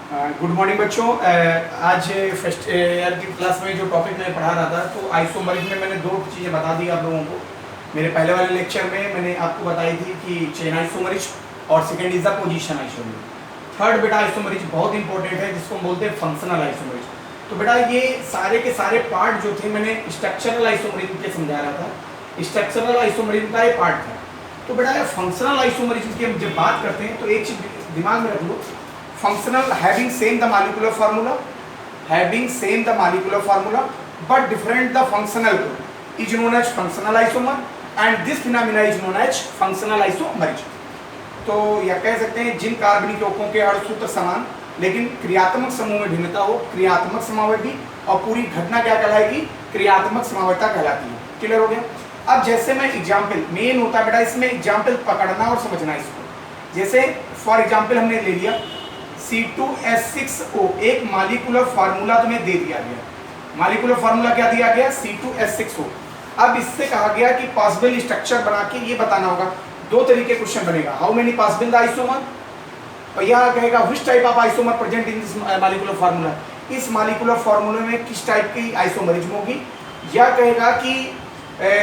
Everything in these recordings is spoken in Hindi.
गुड मॉर्निंग बच्चों। आज फर्स्ट ईयर की क्लास में जो टॉपिक मैं पढ़ा रहा था तो आइसोमरिज में मैंने दो चीज़ें बता दी आप लोगों को। मेरे पहले वाले लेक्चर में मैंने आपको बताई थी कि चेन आइसोमरिज और second is the position isomerism. Third बेटा आइसोमरिज बहुत इंपॉर्टेंट है जिसको हम बोलते हैं फंक्शनल आइसोमरिज। तो बेटा ये सारे के सारे पार्ट जो थे मैंने स्ट्रक्चरल आइसोमरिज के समझा रहा था। स्ट्रक्चरल आइसोमरिज का ये पार्ट था। तो बेटा फंक्शनल आइसोमरिज की हम जब बात करते हैं तो एक चीज दिमाग में रख लो, functional having same the molecular formula but different the functional group is known as functional isomer and this phenomena is known as functional isomerism। तो यह कह सकते हैं जिन कार्बनिक यौगिकों के अणुसूत्र समान लेकिन क्रियात्मक समूह में भिन्नता हो, क्रियात्मक समावृत्ति, और पूरी घटना क्या कहलाएगी, क्रियात्मक समावृत्ता कहलाती है। क्लियर हो गया। अब जैसे मैं एग्जाम्पल मेन होता है बेटा इसमें एग्जाम्पल पकड़ना और समझना इसको। जैसे फॉर एग्जाम्पल हमने ले लिया C2H6O, एक मॉलिक्यूलर फार्मूला तुम्हें दे दिया गया। मॉलिक्यूलर फार्मूला क्या दिया गया, C2H6O। अब इससे कहा गया कि पॉसिबल स्ट्रक्चर बना के ये बताना होगा। दो तरीके क्वेश्चन बनेगा, how many possible the isomer, और यह कहेगा which type of isomer present in this molecular formula, इस मॉलिक्यूलर फार्मूले में किस टाइप की आइसोमरिज्म होगी, या कहेगा कि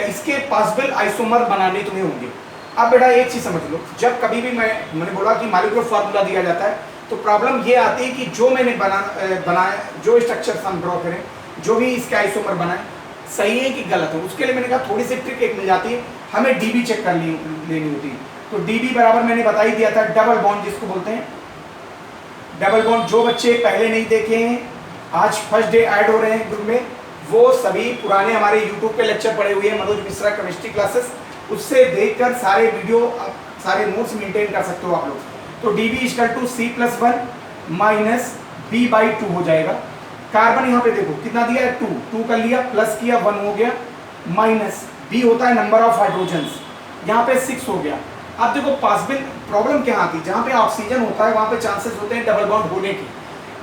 इसके पॉसिबल आइसोमर बनाने तुम्हें होंगे। अब बेटा एक चीज समझ लो, जब कभी भी मैंने बोला कि मॉलिक्यूलर फार्मूला दिया जाता है तो प्रॉब्लम ये आती है कि जो मैंने बनाया जो स्ट्रक्चर हम ड्रॉ करें, जो भी इसके आइसोमर बनाए, सही है कि गलत है। उसके लिए मैंने कहा थोड़ी सी ट्रिक एक मिल जाती है, हमें डीबी चेक कर लेनी होती है। तो डीबी बराबर मैंने बता ही दिया था डबल बॉन्ड जिसको बोलते हैं। डबल बॉन्ड जो बच्चे पहले नहीं देखे हैं, आज फर्स्ट डे ऐड हो रहे हैं ग्रुप में, वो सभी पुराने हमारे यूट्यूब पे लेक्चर पड़े हुए हैं, मनोज मिश्रा केमिस्ट्री क्लासेस, उससे देखकर सारे वीडियो सारे नोट्स मेंटेन कर सकते हो आप लोग। तो dB equal to C+1 minus B/2 हो जाएगा। कार्बन यहाँ पे देखो कितना दिया है, 2 कर लिया, प्लस किया 1 हो गया, माइनस B होता है नंबर ऑफ हाइड्रोजन्स, यहाँ पे 6 हो गया। अब देखो पॉसिबल प्रॉब्लम क्या आती है, जहाँ पे ऑक्सीजन होता है वहाँ पे चांसेस होते हैं डबल बॉन्ड होने के,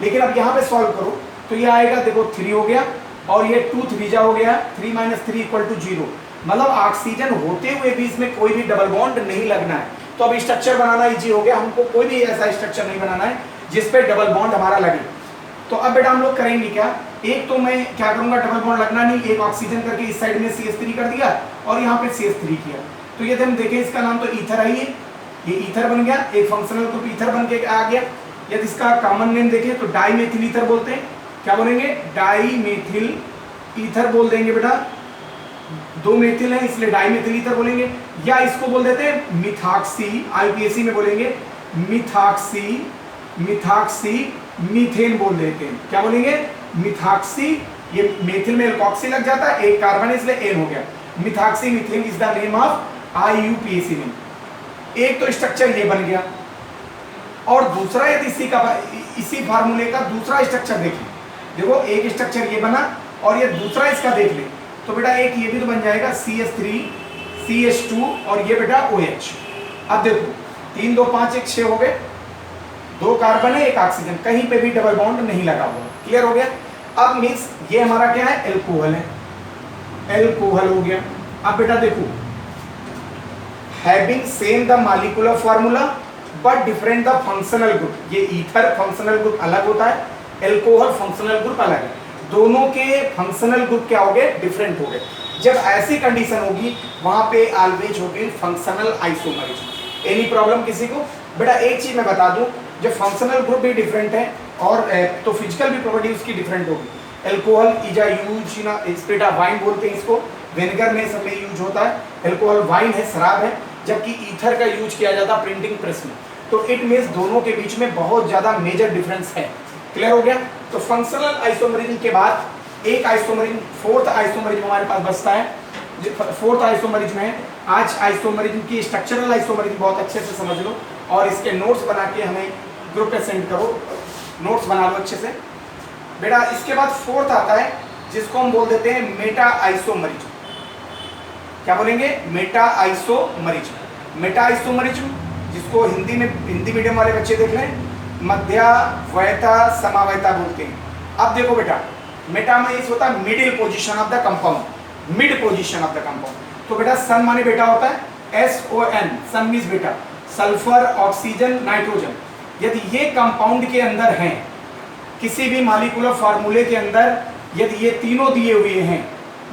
लेकिन अब यहाँ पे सॉल्व करो तो ये आएगा, देखो 3 हो गया और ये 2 3 हो गया, 3 - 3 = 0। मतलब ऑक्सीजन होते हुए भी इसमें कोई भी डबल बॉन्ड नहीं लगना है। तो अब स्ट्रक्चर बनाना इजी हो गया, हमको कोई भी ऐसा स्ट्रक्चर नहीं बनाना है जिस पे डबल बॉन्ड हमारा लगे। तो अब बेटा हम लोग करेंगे क्या, एक तो मैं क्या करूंगा, डबल बॉन्ड लगना नहीं, एक ऑक्सीजन करके इस साइड में CH3 कर दिया और यहाँ पे CH3 किया। तो यदि हम देखें इसका नाम तो ईथर है, ये ईथर बन गया, एक फंक्शनल ग्रुप ईथर बन के आ गया। यदि इसका कॉमन नेम देखें तो डाईमेथिल ईथर बोलते हैं। क्या बोलेंगे, डाईमेथिल ईथर बोल देंगे बेटा, 2 मेथिल है इसलिए डाईमेथिल ईथर बोलेंगे, या इसको बोल देते हैं मिथॉक्सी, आईपीएसी में बोलेंगे मिथॉक्सी मीथेन बोल देते हैं। क्या बोलेंगे, मिथॉक्सी, ये मेथिल में एल्कोक्सी लग जाता है, एक कार्बन इसलिए एन हो गया, methoxy methane is the name of IUPAC name. एक तो स्ट्रक्चर ये बन गया, और दूसरा यदि इसी फार्मूले का दूसरा स्ट्रक्चर देखें, देखो एक स्ट्रक्चर ये बना और ये दूसरा इसका देख ले, तो बेटा एक ये भी तो बन जाएगा CH3 CH2 और ये बेटा OH। अब देखो 3 2 5 1 6 हो गए, 2 कार्बन है, 1 ऑक्सीजन, कहीं पे भी डबल बॉन्ड नहीं लगा हुआ। क्लियर हो गया। अब मींस ये हमारा क्या है, एल्कोहल है, एल्कोहल हो गया। अब बेटा देखो having same the molecular formula but different the functional group, ये ईथर फंक्शनल ग्रुप अलग होता है, एल्कोहल फंक्शनल ग्रुप अलग है, दोनों के फंक्शनल ग्रुप क्या हो गए, डिफरेंट हो गए। जब ऐसी कंडीशन होगी वहां पे ऑलवेज होगी फंक्शनल आइसोमरिज्म। एनी प्रॉब्लम किसी को? बेटा एक चीज मैं बता दूं, जब फंक्शनल ग्रुप भी डिफरेंट है और तो फिजिकल भी प्रॉपर्टी उसकी डिफरेंट होगी। एल्कोहल इज अ यूज ना स्पिरिट ऑफ वाइन बोलते हैं इसको, विनेगर में सब में यूज होता है। एल्कोहल वाइन है, शराब है, जबकि ईथर का यूज किया जाता है प्रिंटिंग प्रेस में। तो इट मीन्स दोनों के बीच में बहुत ज्यादा मेजर डिफरेंस है। क्लियर हो गया। तो फंक्शनल आइसोमरिज्म के बाद एक आइसोमरिज्म, फोर्थ आइसोमरिज्म हमारे पास बचता है। फोर्थ आइसोमरिज्म है, आज आइसोमरिज्म की स्ट्रक्चरल आइसोमरिज्म बहुत अच्छे से समझ लो और इसके नोट्स बना के हमें ग्रुप पे सेंड करो, नोट्स बना लो अच्छे से बेटा। इसके बाद फोर्थ आता है जिसको हम बोल देते हैं मेटा आइसोमरिज्म। क्या बोलेंगे, मेटा आइसोमरिज्म। मेटा आइसोमरिज्म जिसको हिंदी मीडियम वाले बच्चे देख लें, मध्यावयता समावयता बोलते हैं। अब देखो बेटा मेटा में इस होता है middle position of the compound, mid position of the compound. तो बेटा सन माने बेटा होता है SON, सन मीन्स बेटा, सल्फर ऑक्सीजन नाइट्रोजन। यदि ये कंपाउंड के अंदर हैं किसी भी मॉलिक्यूलर फार्मूले के अंदर यदि ये तीनों दिए हुए हैं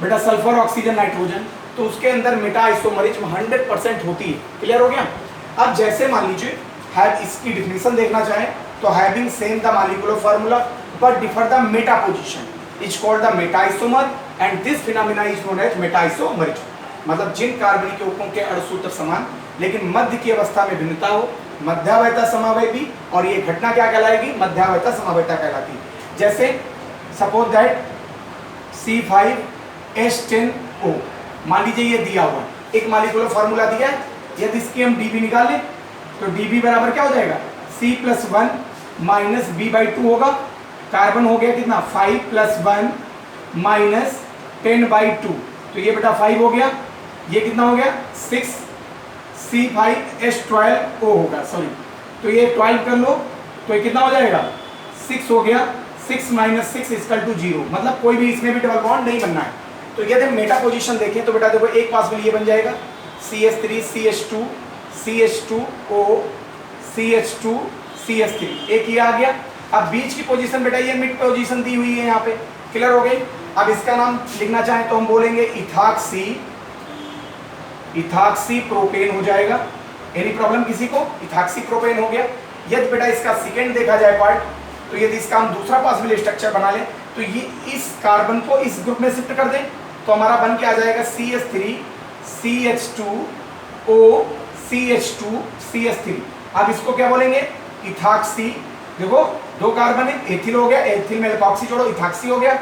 बेटा, सल्फर, ऑक्सीजन, नाइट्रोजन, तो उसके अंदर मेटा आइसोमरिज्म 100% होती है। क्लियर हो गया? अब जैसे मान लीजिए इसकी डिफिनेशन देखना चाहें तो having same the molecular formula but differ the meta position is called the meta isomer and this phenomena is known as meta isomerism. मतलब जिन कार्बनिक यौगिकों के अणुसूत्र समान लेकिन मध्य की अवस्था में भिन्नता हो, मध्यावयता समावयवी, और ये घटना क्या कहलाएगी? मध्यावयता समावयता कहलाती है। जैसे सपोज दैट C5H10O, मान लीजिए ये दिया हुआ एक मॉलिक्यूलर फार्मूला दिया है, यदि इसकी हम डीबी निकालें तो डीबी बराबर क्या हो जाएगा? C+1 माइनस B/2 होगा। कार्बन हो गया कितना? 5+1 माइनस 10/2, तो ये बेटा 5 हो गया। ये कितना हो गया? 6 C5H12O होगा, सॉरी, तो ये 12 कर लो तो ये कितना हो जाएगा? 6 हो गया। 6 माइनस 6 इक्वल टू 0, मतलब कोई भी इसमें भी डबल बॉन्ड नहीं बनना है। तो यदि हम मेटा पोजीशन देखें तो बेटा देखो एक पास में ये बन जाएगा CH3 CH2 CH2O CH2 CH3, एक ये आ गया। अब बीच की पोजीशन बेटा ये मिड पोजीशन दी हुई है यहाँ पे। क्लियर हो गई? अब इसका नाम लिखना चाहें तो हम बोलेंगे इथाक्सी प्रोपेन हो जाएगा। एनी प्रॉब्लम किसी को? इथाक्सी प्रोपेन हो गया। यदि बेटा इसका सेकेंड देखा जाए पार्ट, तो यदि इसका हम दूसरा पॉसिबल स्ट्रक्चर बना लें तो ये इस कार्बन को इस ग्रुप में शिफ्ट कर दें तो हमारा बन के आ जाएगा CH3 CH2O CH2 CH3। अब इसको क्या बोलेंगे? इथाक्सी। देखो दो कार्बन है, एथिल हो गया, एथिल में एल्कोक्सी जोड़ो, इथाक्सी हो गया।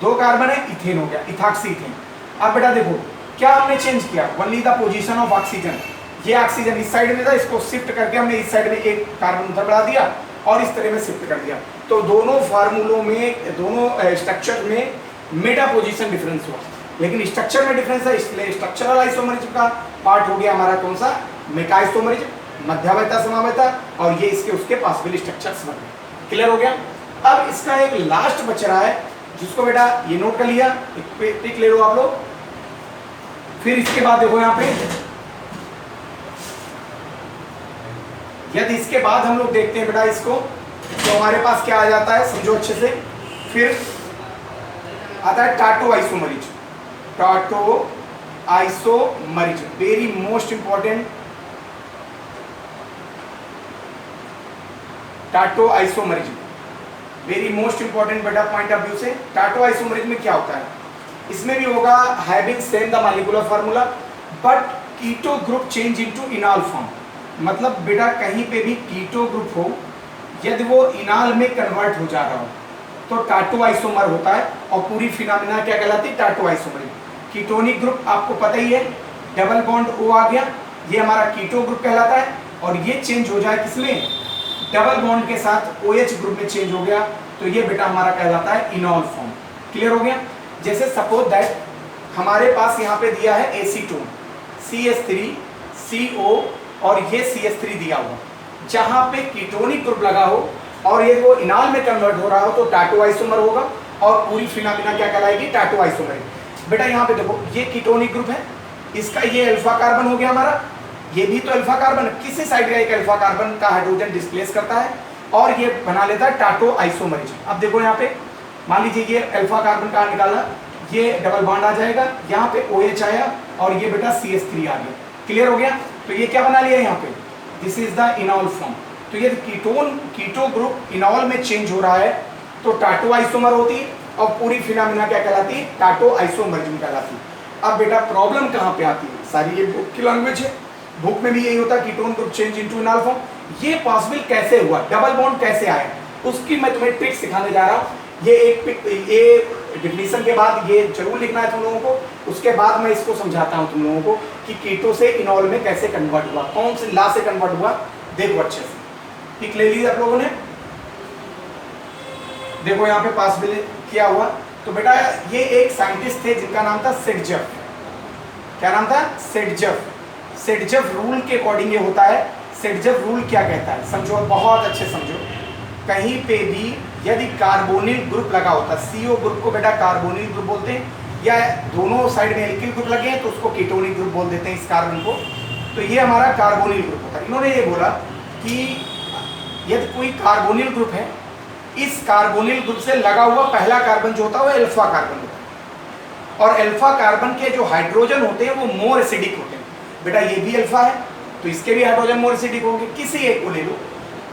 दो कार्बन है, इथेन हो गया, इथाक्सी इथेन। अब बेटा देखो क्या हमने चेंज किया? Only the position of oxygen. ये ऑक्सीजन इस साइड में था, इसको शिफ्ट करके हमने इस साइड में एक कार्बन उधर बढ़ा दिया और इस तरह में शिफ्ट कर दिया। तो दोनों फार्मूलों में, दोनों स्ट्रक्चर में मेटा पोजीशन डिफरेंस हुआ, लेकिन स्ट्रक्चर में डिफरेंस है, इसलिए स्ट्रक्चरल आइसोमरिज्म का पार्ट हो गया हमारा कौन सा? मेटा आइसोमरिज्म, मध्यावयता समावयता, और ये इसके उसके पॉसिबल स्ट्रक्चर्स बन गए। क्लियर हो गया? अब इसका एक लास्ट बच रहा है जिसको बेटा ये नोट कर लिया, टिक ले लो आप लोग। फिर इसके बाद देखो यहाँ पे, यदि इसके बाद हम लोग देखते हैं बेटा इसको, तो हमारे पास क्या आ जाता है समझो अच्छे से। फिर आता है tautomerism. Tautomerism very most important. Tautomerism very most important बेटा पॉइंट ऑफ व्यू से। टाटो आइसोमरिज्म में क्या होता है? इसमें भी होगा having same the molecular formula but keto group change into enol form. मतलब बेटा कहीं पे भी कीटो ग्रुप हो, यदि वो इनॉल में कन्वर्ट हो जा रहा हो तो टाटो आइसोमर होता है, और पूरी फिनोमेना क्या कहलाती है? टाटो आइसोमरिज्म। कीटोनिक ग्रुप आपको पता ही है, डबल बॉन्ड O आ गया, ये हमारा कीटो ग्रुप कहलाता है, और ये चेंज हो जाए किसमें? डबल बॉन्ड के साथ OH ग्रुप में चेंज हो गया, तो ये बेटा हमारा कहलाता है इनॉल फॉर्म। क्लियर हो गया? जैसे सपोज दैट हमारे पास यहाँ पे दिया है एसीटोन CH3CO और ये CH3 दिया हुआ, जहाँ पे कीटोनिक ग्रुप लगा हो और ये वो इनॉल में कन्वर्ट हो रहा हो तो टाटो आइसोमर होगा, और पूरी फिनोमेना क्या कहलाएगी? टाटो आइसोमर। बेटा यहाँ पे देखो ये कीटोनिक ग्रुप है, इसका ये अल्फा कार्बन हो गया हमारा, ये भी तो अल्फा कार्बन, किसी साइड का एक अल्फा कार्बन का हाइड्रोजन डिस्प्लेस करता है और ये बना लेता है टाटो आइसोमरिज्म। अब देखो यहाँ पे मान लीजिए ये अल्फा कार्बन का निकाला, ये डबल बॉन्ड आ जाएगा, यहाँ पे OH आया और ये बेटा CH3 आ गया। क्लियर हो गया? तो ये क्या बना लिया यहाँ पे? This is the इनॉल form. तो ये कीटो ग्रुप इनॉल में चेंज हो रहा है तो टाटो आइसोमर होती है, और पूरी फिनोमेना क्या कहलाती है? टाटो आइसोमरिज्म कहलाती है। अब बेटा प्रॉब्लम कहाँ पे आती है? सारी ये बुक की लैंग्वेज है, बुक में भी यही होता है, ketone group change into enol form. ये पॉसिबल कैसे हुआ? डबल बॉन्ड कैसे आया? उसकी मैं तुम्हें ट्रिक सिखाने जा रहा हूँ। ये डिफिनीशन के बाद ये जरूर लिखना है तुम लोगों को, उसके बाद मैं इसको समझाता हूँ तुम लोगों को कि कीटो से इनॉल में कैसे कन्वर्ट हुआ, कौन से ला से कन्वर्ट हुआ। देखो अच्छे से, ठीक ले ली आप लोगों ने? देखो यहाँ पे पॉसिबल किया हुआ। तो बेटा ये एक साइंटिस्ट थे जिनका नाम था सेडजफ। क्या नाम था? सेडजफ। सेडजफ रूल के अकॉर्डिंग ये होता है। सेडजफ रूल क्या कहता है समझो, बहुत अच्छे समझो। कहीं पे भी यदि कार्बोनिल ग्रुप लगा होता है, CO ग्रुप को बेटा कार्बोनिल ग्रुप बोलते हैं, या दोनों साइड में एल्किल ग्रुप लगे हैं तो उसको कीटोनिक ग्रुप बोल देते हैं इस कार्बन को। तो ये हमारा कार्बोनिल ग्रुप होता है। इन्होंने ये बोला कि यदि कोई कार्बोनिल ग्रुप है इस कार्बोनिल ग्रुप से लगा हुआ पहला कार्बन जो होता है वो अल्फा कार्बन होता है, और अल्फा कार्बन के जो हाइड्रोजन होते हैं वो मोर एसिडिक होते हैं। बेटा ये भी अल्फा है तो इसके भी हाइड्रोजन मोर एसिडिक होंगे। किसी एक को ले लो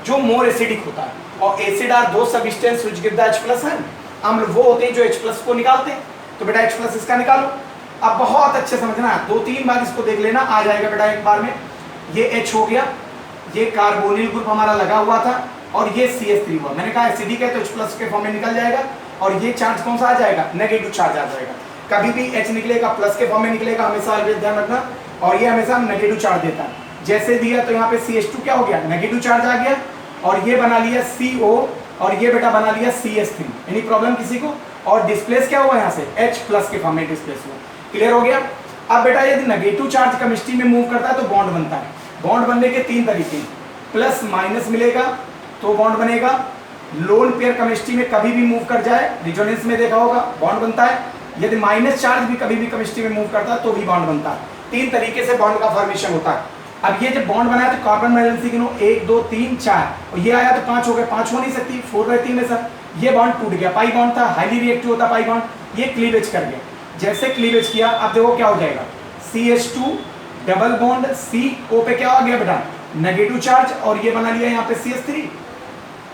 जो मोर एसिडिक होता है, और एसिड आर दो substance which give the H+ है, अम्ल वो होते हैं जो H+ को निकालते हैं। तो बेटा H+ इसका निकालो। अब बहुत अच्छे समझना, 2-3 बार इसको देख लेना, आ जाएगा बेटा एक बार में। ये H हो गया, ये कार्बोनिल ग्रुप हमारा लगा हुआ था, और ये CH3 हुआ। मैंने कहा एसिडिक है तो H+ के फॉर्म में निकल जाएगा, और ये चार्ज कौन सा आ जाएगा, नेगेटिव चार्ज आ जाएगा। कभी भी H निकलेगा प्लस के फॉर्म में निकलेगा, हमेशा ध्यान रखना, और ये हमेशा नेगेटिव चार्ज देता है। जैसे दिया तो यहाँ पे CH2 क्या हो गया, नेगेटिव चार्ज आ गया, और ये बना लिया CO, और ये बेटा बना लिया CH3। एनी प्रॉब्लम किसी को? और डिस्प्लेस क्या हुआ यहाँ से, H+ के फॉर्म में डिस्प्लेस हुआ। क्लियर हो गया? अब बेटा यदि नेगेटिव चार्ज केमिस्ट्री में मूव करता है तो बॉन्ड बनता है। बॉन्ड बनने के 3 तरीके, प्लस माइनस मिलेगा तो बॉन्ड बनेगा, लोन पेयर केमिस्ट्री में कभी भी मूव कर जाए, रिजोनेंस में देखा होगा, बॉन्ड बनता है। यदि माइनस चार्ज भी कभी भी केमिस्ट्री में मूव करता है तो भी बॉन्ड बनता है। 3 तरीके से बॉन्ड का फॉर्मेशन होता है। अब ये जब बॉन्ड बनाया तो कार्बन वैलेंसी गिनो 1 2 3 4, और ये आया तो 5 हो गए, 5 हो नहीं सकती, 4 रहती है सर। ये बॉन्ड टूट गया, पाई बॉन्ड था, हाईली रिएक्टिव होता पाई बॉन्ड, ये क्लीवेज कर गया। जैसे क्लीवेज किया, अब देखो क्या हो जाएगा, CH2 डबल बॉन्ड CO पे क्या आ गया बेटा, नेगेटिव चार्ज, और ये बना लिया यहाँ पे CH3।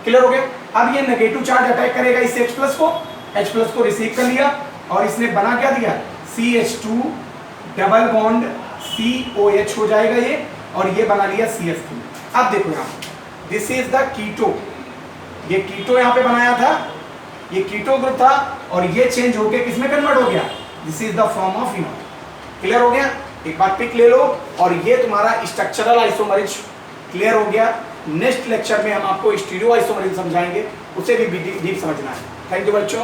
क्लियर हो गया? अब ये नेगेटिव चार्ज अटैक करेगा इस H+ को रिसीव कर लिया, और इसने बना क्या दिया, CH2 डबल बॉन्ड COH हो जाएगा ये, और ये बना लिया CH3। अब देखो यहाँ, दिस इज द कीटो, ये कीटो यहाँ पे बनाया था, ये कीटो ग्रुप था, और ये चेंज होके किसमें कन्वर्ट हो गया, this is the form of इनॉल। Clear हो गया? एक बार पिक ले लो, और ये तुम्हारा स्ट्रक्चरल आइसोमरेज क्लियर हो गया। नेक्स्ट लेक्चर में हम आपको स्टीरियो आइसोमरेज समझाएंगे, उसे भी डीप समझना है। थैंक यू बच्चों।